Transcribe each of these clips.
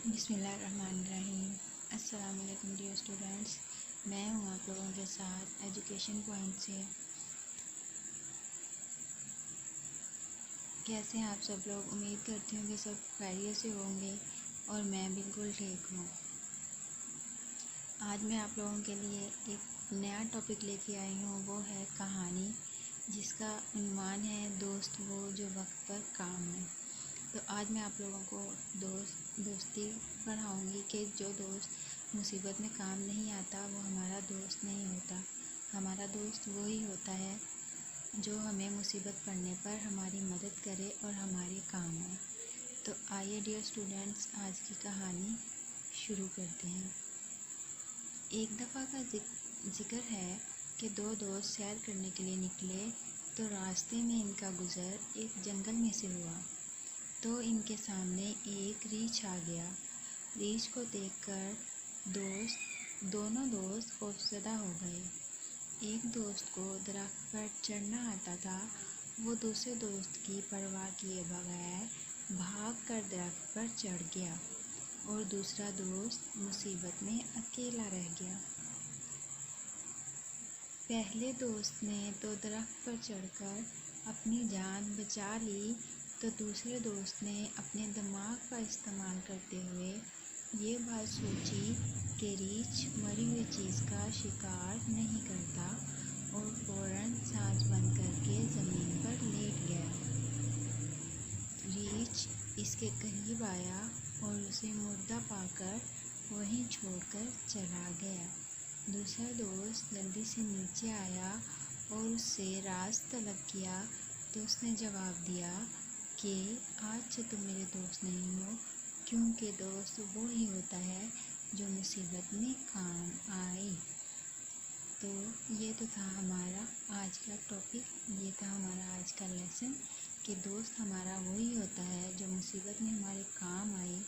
بسم اللہ الرحمن الرحیم۔ السلام علیکم ڈیئر اسٹوڈنٹس، میں ہوں آپ لوگوں کے ساتھ ایجوکیشن پوائنٹ سے۔ کیسے ہیں آپ سب لوگ؟ امید کرتی ہوں کہ سب خیریت سے ہوں گے اور میں بالکل ٹھیک ہوں۔ آج میں آپ لوگوں کے لیے ایک نیا ٹاپک لے کے آئی ہوں، وہ ہے کہانی، جس کا عنوان ہے دوست وہ جو وقت پر کام ہے۔ تو آج میں آپ لوگوں کو دوستی پڑھاؤں گی کہ جو دوست مصیبت میں کام نہیں آتا وہ ہمارا دوست نہیں ہوتا۔ ہمارا دوست وہی ہوتا ہے جو ہمیں مصیبت پڑنے پر ہماری مدد کرے اور ہمارے کام آئے۔ تو آئیے ڈیئر اسٹوڈنٹس، آج کی کہانی شروع کرتے ہیں۔ ایک دفعہ کا ذکر ہے کہ دو دوست سیر کرنے کے لیے نکلے تو راستے میں ان کا گزر ایک جنگل میں سے ہوا تو ان کے سامنے ایک ریچھ آ گیا۔ ریچھ کو دیکھ کر دونوں دوست خوفزدہ ہو گئے۔ ایک دوست کو درخت پر چڑھنا آتا تھا، وہ دوسرے دوست کی پرواہ کیے بغیر بھاگ کر درخت پر چڑھ گیا اور دوسرا دوست مصیبت میں اکیلا رہ گیا۔ پہلے دوست نے تو درخت پر چڑھ کر اپنی جان بچا لی، تو دوسرے دوست نے اپنے دماغ کا استعمال کرتے ہوئے یہ بات سوچی کہ ریچھ مری ہوئی چیز کا شکار نہیں کرتا اور فوراً سانس بند کر کے زمین پر لیٹ گیا۔ ریچھ اس کے قریب آیا اور اسے مردہ پا کر وہیں چھوڑ کر چلا گیا۔ دوسرا دوست جلدی سے نیچے آیا اور اس سے راز طلب کیا تو اس نے جواب دیا کہ آج سے تم میرے دوست نہیں ہو، کیونکہ دوست وہی ہوتا ہے جو مصیبت میں کام آئے۔ تو یہ تو تھا ہمارا آج کا ٹاپک، یہ تھا ہمارا آج کا لیسن کہ دوست ہمارا وہی ہوتا ہے جو مصیبت میں ہمارے کام آئے،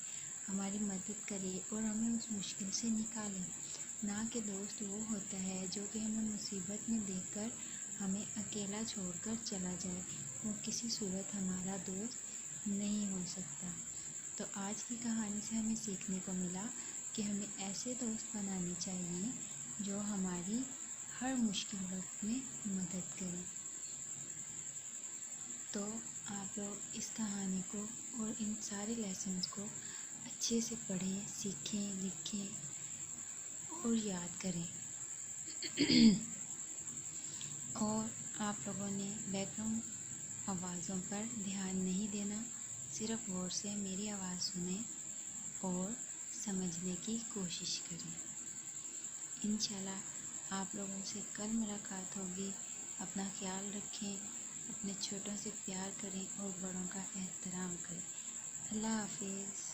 ہماری مدد کرے اور ہمیں اس مشکل سے نکالے، نہ کہ دوست وہ ہوتا ہے جو کہ ہمیں مصیبت میں دیکھ کر ہمیں اکیلا چھوڑ کر چلا جائے۔ وہ کسی صورت ہمارا دوست نہیں ہو سکتا۔ تو آج کی کہانی سے ہمیں سیکھنے کو ملا کہ ہمیں ایسے دوست بنانے چاہیے جو ہماری ہر مشکل وقت میں مدد کرے۔ تو آپ لوگ اس کہانی کو اور ان سارے لیسنز کو اچھے سے پڑھیں، سیکھیں، لکھیں اور یاد کریں۔ اور آپ لوگوں نے بیک گراؤنڈ آوازوں پر دھیان نہیں دینا، صرف غور سے میری آواز سنیں اور سمجھنے کی کوشش کریں۔ انشاءاللہ آپ لوگوں سے کل ملاقات ہوگی۔ اپنا خیال رکھیں، اپنے چھوٹوں سے پیار کریں اور بڑوں کا احترام کریں۔ اللہ حافظ۔